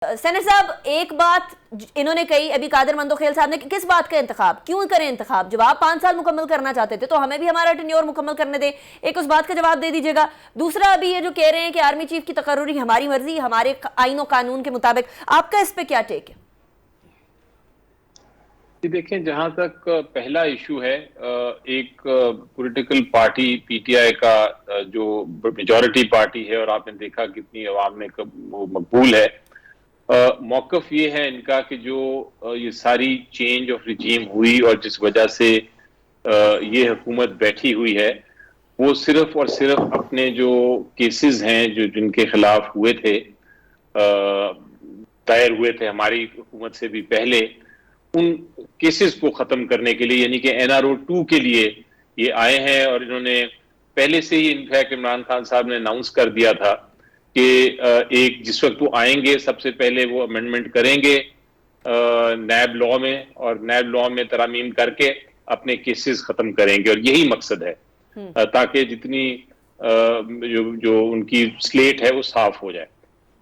Saint صاحب ایک بات انہوں نے کہی ابھی قادر مندوخیل صاحب نے کہ کس بات کا انتخاب کیوں کریں انتخاب، جب آپ 5 سال مکمل کرنا چاہتے تھے تو ہمیں بھی ہمارا ٹینیور مکمل کرنے دیں، ایک اس بات کا جواب دے دیجئے گا۔ دوسرا ابھی یہ جو کہہ رہے ہیں کہ آرمی چیف کی تقرری ہماری مرضی ہمارے آئین و قانون کے مطابق، آپ کا اس پہ کیا ٹیک ہے؟ دیکھیں جہاں تک پہلا ایشو ہے، ایک political party P T I کا جو میجورٹی پارٹی ہے اور آپ نے دیکھا کتنی عوام میں مقبول ہے، موقف یہ ہے ان کا کہ جو یہ ساری چینج آف ریجیم ہوئی اور جس وجہ سے یہ حکومت بیٹھی ہوئی ہے وہ صرف اور صرف اپنے جو کیسز ہیں جن کے خلاف ہوئے تھے، دائر ہوئے تھے ہماری حکومت سے بھی پہلے، ان کیسز کو ختم کرنے کے لیے، یعنی کہ این آر او 2 کے لیے یہ آئے ہیں۔ اور انہوں نے پہلے سے ہی انفیکٹ عمران خان صاحب نے اناؤنس کر دیا تھا کہ ایک جس وقت وہ آئیں گے سب سے پہلے وہ امینڈمنٹ کریں گے نیب لا میں، اور نیب لا میں ترامیم کر کے اپنے کیسز ختم کریں گے، اور یہی مقصد ہے تاکہ جتنی جو ان کی سلیٹ ہے وہ صاف ہو جائے۔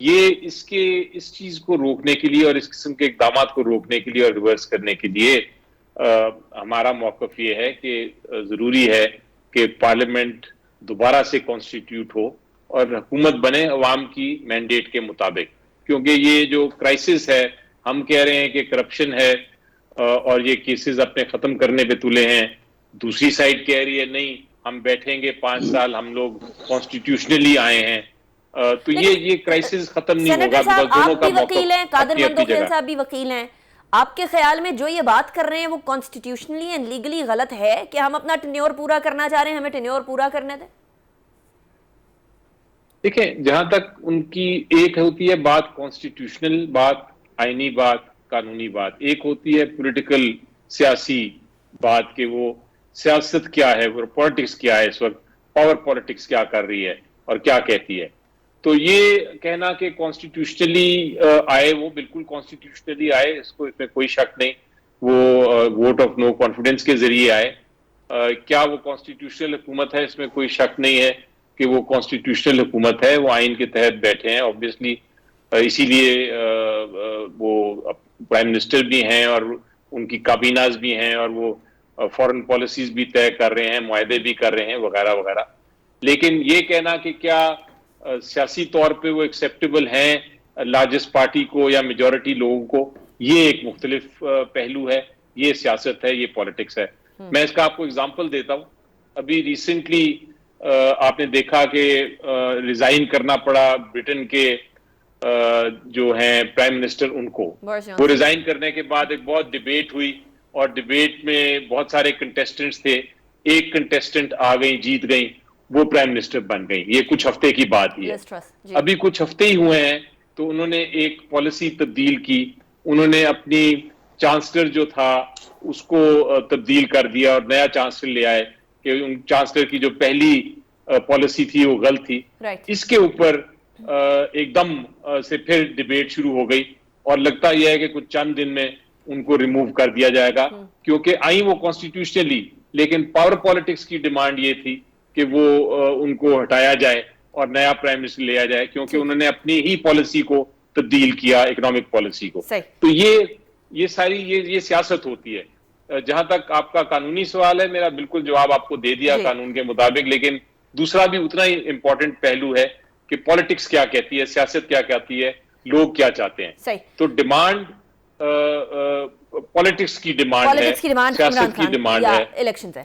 یہ اس چیز کو روکنے کے لیے اور اس قسم کے اقدامات کو روکنے کے لیے اور ریورس کرنے کے لیے ہمارا موقف یہ ہے کہ ضروری ہے کہ پارلیمنٹ دوبارہ سے کانسٹیٹیوٹ ہو اور حکومت بنے عوام کی مینڈیٹ کے مطابق، کیونکہ یہ جو کرائسس ہے، ہم کہہ رہے ہیں کہ کرپشن ہے اور یہ کیسز اپنے ختم کرنے پہ تلے ہیں، دوسری سائڈ کہہ رہی ہے نہیں ہم بیٹھیں گے 5 سال، ہم لوگ کانسٹیٹیوشنلی آئے ہیں، تو یہ کرائسس ختم نہیں ہوگا، صاحب دونوں آپ کا بھی وکیل ہیں، موقف قادر اپنی اپنی مندوخیل جگہ۔ صاحب بھی وکیل ہیں، آپ کے خیال میں جو یہ بات کر رہے ہیں وہ کانسٹیٹیوشنلی اینڈ لیگلی غلط ہے کہ ہم اپنا ٹینیور پورا کرنا چاہ رہے ہیں، ہمیں ٹینیور پورا کرنے دیں؟ دیکھیں جہاں تک ان کی ایک ہوتی ہے بات کانسٹیٹیوشنل بات، آئینی بات، قانونی بات، ایک ہوتی ہے پولیٹیکل سیاسی بات کہ وہ سیاست کیا ہے، وہ پالیٹکس کیا ہے، اس وقت پاور پالیٹکس کیا کر رہی ہے اور کیا کہتی ہے۔ تو یہ کہنا کہ کانسٹیٹیوشنلی آئے، وہ بالکل کانسٹیٹیوشنلی آئے، اس میں کوئی شک نہیں، وہ ووٹ آف نو کانفیڈنس کے ذریعے آئے۔ کیا وہ کانسٹیٹیوشنل حکومت ہے؟ اس میں کوئی شک نہیں ہے کہ وہ کانسٹیٹیوشنل حکومت ہے، وہ آئین کے تحت بیٹھے ہیں obviously، اسی لیے وہ پرائم منسٹر بھی ہیں اور ان کی کابیناز بھی ہیں اور وہ فورن پالیسیز بھی طے کر رہے ہیں، معاہدے بھی کر رہے ہیں وغیرہ وغیرہ۔ لیکن یہ کہنا کہ کیا سیاسی طور پہ وہ ایکسیپٹیبل ہیں لارجسٹ پارٹی کو یا میجورٹی لوگوں کو، یہ ایک مختلف پہلو ہے، یہ سیاست ہے، یہ پالیٹکس ہے۔ میں اس کا آپ کو اگزامپل دیتا ہوں، ابھی ریسنٹلی آپ نے دیکھا کہ ریزائن کرنا پڑا برٹن کے جو ہیں پرائم منسٹر، ان کو وہ ریزائن کرنے کے بعد ایک بہت ڈیبیٹ ہوئی، اور ڈیبیٹ میں بہت سارے کنٹیسٹنٹس تھے، ایک کنٹیسٹنٹ آ گئی، جیت گئی، وہ پرائم منسٹر بن گئی۔ یہ کچھ ہفتے کی بات ہی ہے، ابھی کچھ ہفتے ہی ہوئے ہیں تو انہوں نے ایک پالیسی تبدیل کی، انہوں نے اپنی چانسلر جو تھا اس کو تبدیل کر دیا اور نیا چانسلر لے آئے کہ ان چانسلر کی جو پہلی پالیسی تھی وہ غلط تھی۔ اس کے اوپر ایک دم سے پھر ڈیبیٹ شروع ہو گئی، اور لگتا یہ ہے کہ کچھ چند دن میں ان کو ریموو کر دیا جائے گا، کیونکہ آئی وہ کانسٹیٹیوشنلی، لیکن پاور پالیٹکس کی ڈیمانڈ یہ تھی کہ وہ ان کو ہٹایا جائے اور نیا پرائم منسٹر لیا جائے، کیونکہ انہوں نے اپنی ہی پالیسی کو تبدیل کیا، اکنامک پالیسی کو۔ تو یہ ساری یہ سیاست ہوتی ہے۔ جہاں تک آپ کا قانونی سوال ہے، میرا بالکل جواب آپ کو دے دیا قانون کے مطابق، لیکن دوسرا بھی اتنا ہی امپورٹنٹ پہلو ہے کہ پالیٹکس کیا کہتی ہے، سیاست کیا کہتی ہے، لوگ کیا چاہتے ہیں۔ تو ڈیمانڈ پالیٹکس کی ڈیمانڈ ہے، سیاست کی ڈیمانڈ ہے، الیکشن ہے۔